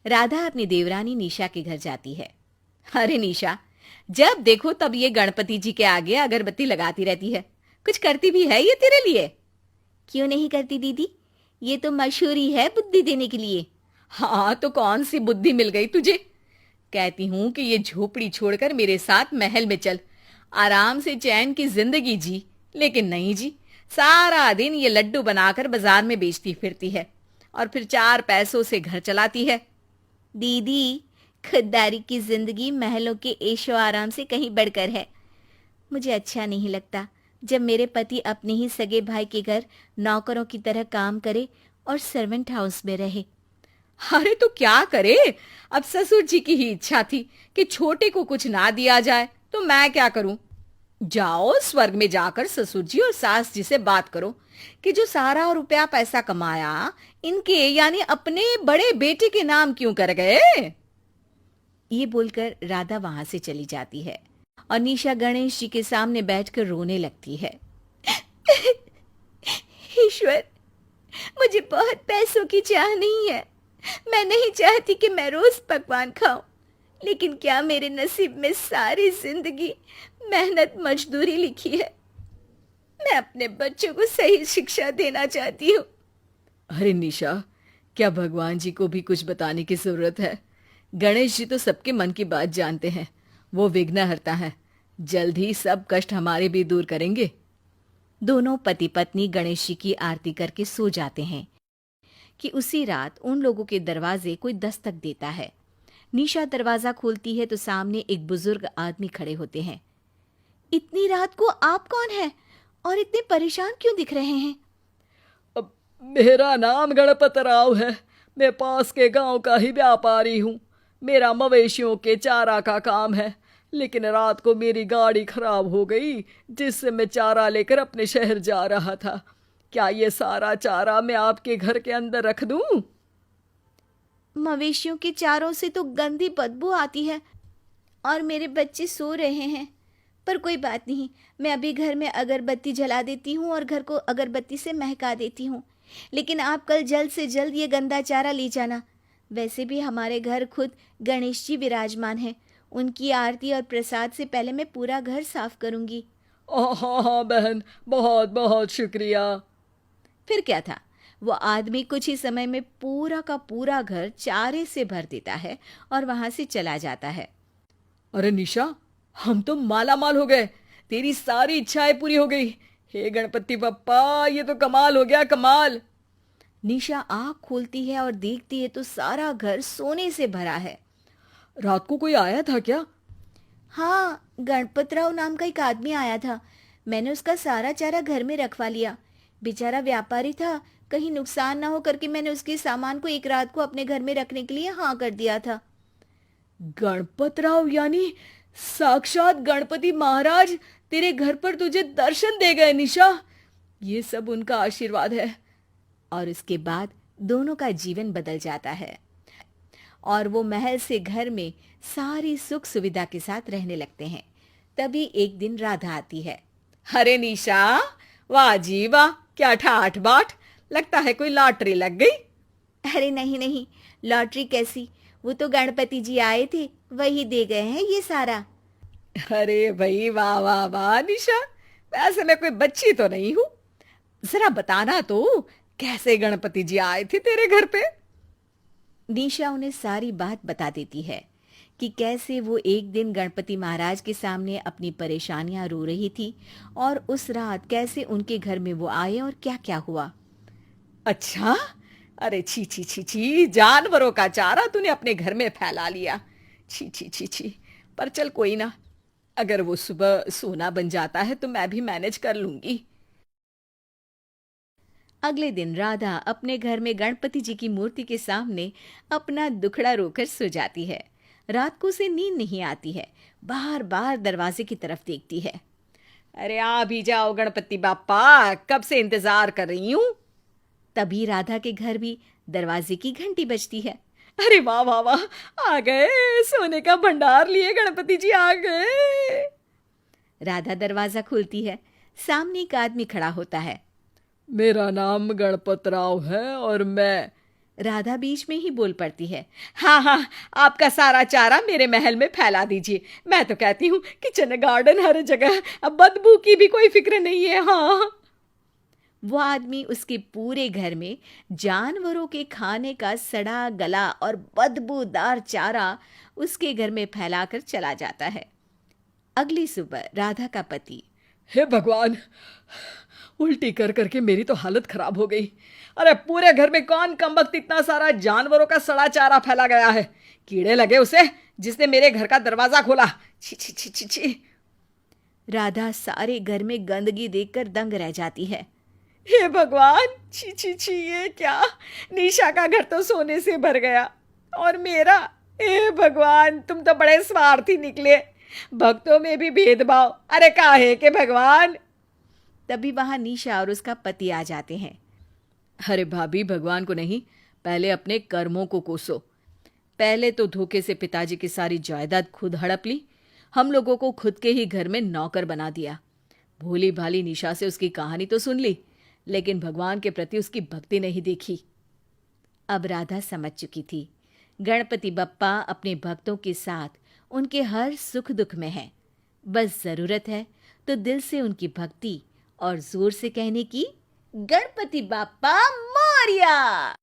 राधा अपनी देवरानी निशा के घर जाती है। अरे निशा, जब देखो तब ये गणपति जी के आगे अगरबत्ती लगाती रहती है। कुछ करती भी है ये तेरे लिए? क्यों नहीं करती दीदी, ये तो मशहूर ही है बुद्धि देने के लिए। हाँ, तो कौन सी बुद्धि मिल गई तुझे? कहती हूं कि ये झोपड़ी छोड़कर मेरे साथ महल में चल, आराम से चैन की जिंदगी जी। लेकिन नहीं जी, सारा दिन ये लड्डू बनाकर बाजार में बेचती फिरती है और फिर 4 पैसों से घर चलाती है। दीदी, खुददारी की जिंदगी महलों के ऐशो आराम से कहीं बढ़कर है। मुझे अच्छा नहीं लगता जब मेरे पति अपने ही सगे भाई के घर नौकरों की तरह काम करे और सर्वेंट हाउस में रहे। अरे तो क्या करे, अब ससुर जी की ही इच्छा थी कि छोटे को कुछ ना दिया जाए, तो मैं क्या करूं? जाओ स्वर्ग में जाकर ससुर जी और सास जी से बात करो कि जो सारा रुपया पैसा कमाया इनके यानी अपने बड़े बेटे के नाम क्यों कर गए। ये बोलकर राधा वहां से चली जाती है और निशा गणेश जी के सामने बैठकर रोने लगती है। ईश्वर, मुझे बहुत पैसों की चाह नहीं है। मैं नहीं चाहती कि मैं रोज पकवान खाऊं, लेकिन क्या मेरे नसीब में सारी जिंदगी मेहनत मजदूरी लिखी है। मैं अपने बच्चों को सही शिक्षा देना चाहती हूँ। अरे निशा, क्या भगवान जी को भी कुछ बताने की जरूरत है? गणेश जी तो सबके मन की बात जानते हैं। वो विघ्नहर्ता है, जल्द ही सब कष्ट हमारे भी दूर करेंगे। दोनों पति पत्नी गणेश जी की आरती करके सो जाते हैं कि उसी रात उन लोगों के दरवाजे कोई दस्तक देता है। निशा दरवाजा खोलती है तो सामने एक बुजुर्ग आदमी खड़े होते हैं। इतनी रात को आप कौन हैं और इतने परेशान क्यों दिख रहे हैं? अब मेरा नाम गणपत राव है। मैं पास के गांव का ही व्यापारी हूँ। मेरा मवेशियों के चारा का काम है, लेकिन रात को मेरी गाड़ी खराब हो गई जिससे मैं चारा लेकर अपने शहर जा रहा था। क्या ये सारा चारा मैं आपके घर के अंदर रख दूं? मवेशियों के चारों से तो गंदी बदबू आती है और मेरे बच्चे सो रहे हैं। पर कोई बात नहीं, मैं अभी घर में अगरबत्ती जला देती हूँ और घर को अगरबत्ती से महका देती हूँ। लेकिन आप कल जल्द से जल्द ये गंदा चारा ले जाना। वैसे भी हमारे घर खुद गणेश जी विराजमान हैं। उनकी आरती और प्रसाद से पहले मैं पूरा घर साफ करूंगी। हाँ हाँ बहन, बहुत बहुत शुक्रिया। फिर क्या था, वो आदमी कुछ ही समय में पूरा का पूरा घर चारे से भर देता है और वहां से चला जाता है। अरे निशा, हम तो माला माल हो गए। तेरी सारी इच्छाएं पूरी हो गई। हे गणपति बप्पा, ये तो कमाल हो गया, कमाल। निशा आँख खोलती है और देखती है तो सारा घर सोने से भरा है। रात को कोई आया था क्या? हाँ, गणपतराव नाम का एक आदमी आया था। मैंने उसका सारा चारा घर में रखवा लिया। बेचारा व्यापारी था, कहीं नुकसान ना हो करके मैंने उसके सामान को एक रात को अपने घर में रखने के लिए हाँ कर दिया था। गणपतराव यानी साक्षात गणपति महाराज तेरे घर पर तुझे दर्शन दे गए निशा। ये सब उनका आशीर्वाद है। और उसके बाद दोनों का जीवन बदल जाता है और वो महल से घर में सारी सुख सुविधा के साथ रहने लगते हैं। तभी एक दिन राधा आती है। अरे निशा, वाह जी वाह, क्या ठाठ बाट। लगता है कोई लॉटरी लग गई। अरे नहीं नहीं, लॉटरी कैसी, वो तो गणपति जी आए थे, वही दे गए हैं ये सारा। अरे भाई, वाह वाह वाह निशा, वैसे मैं कोई बच्ची तो नहीं हूं। जरा बताना तो, कैसे गणपति जी आए थे तेरे घर पे? निशा उन्हें सारी बात बता देती है कि कैसे वो एक दिन गणपति महाराज के सामने अपनी परेशानियां रो रही थी और उस रात कैसे उनके घर में वो आए और क्या क्या हुआ। अच्छा, अरे छी छी छी छी, जानवरों का चारा तूने अपने घर में फैला लिया। छी छी छी छी। पर चल कोई ना, अगर वो सुबह सोना बन जाता है तो मैं भी मैनेज कर लूंगी। अगले दिन राधा अपने घर में गणपति जी की मूर्ति के सामने अपना दुखड़ा रोकर सो जाती है। रात को उसे नींद नहीं आती है, बार बार दरवाजे की तरफ देखती है। अरे आ भी जाओ गणपति बापा, कब से इंतजार कर रही हूँ। तभी राधा के घर भी दरवाजे की घंटी बजती है। अरे वाह वाह वाह, आ गए, सोने का भंडार लिए गणपति जी आ गए। राधा दरवाजा खोलती है, सामने एक आदमी खड़ा होता है। मेरा नाम गणपत राव है और मैं राधा बीच में ही बोल पड़ती है। हाँ हाँ, आपका सारा चारा मेरे महल में फैला दीजिए। मैं तो कहती हूँ किचन गार्डन हर जगह, अब बदबू की भी कोई फिक्र नहीं है। हाँ। वो आदमी उसके पूरे घर में जानवरों के खाने का सड़ा गला और बदबूदार चारा उसके घर में फैलाकर चला जाता है। अगली सुबह राधा का पति, हे भगवान, उल्टी कर करके मेरी तो हालत खराब हो गई। अरे पूरे घर में कौन कमबख्त इतना सारा जानवरों का सड़ा चारा फैला गया है? कीड़े लगे उसे जिसने मेरे घर का दरवाजा खोला। छी छी छी छी छी। राधा सारे घर में गंदगी देखकर दंग रह जाती है। हे भगवान, छी छी छी, ये क्या? निशा का घर तो सोने से भर गया, और मेरा? हे भगवान, तुम तो बड़े स्वार्थी निकले। भक्तों में भी भेदभाव, अरे काहे के भगवान? तभी वहां निशा और उसका पति आ जाते हैं। अरे भाभी, भगवान को नहीं, पहले अपने कर्मों को कोसो। पहले तो धोखे से पिताजी की सारी जायदाद खुद हड़प ली, हम लोगों को खुद के ही घर में नौकर बना दिया। भोली भाली निशा से उसकी कहानी तो सुन ली, लेकिन भगवान के प्रति उसकी भक्ति नहीं देखी। अब राधा समझ चुकी थी, गणपति बप्पा अपने भक्तों के साथ उनके हर सुख दुख में है। बस जरूरत है तो दिल से उनकी भक्ति और जोर से कहने की, गणपति बाप्पा मोरया।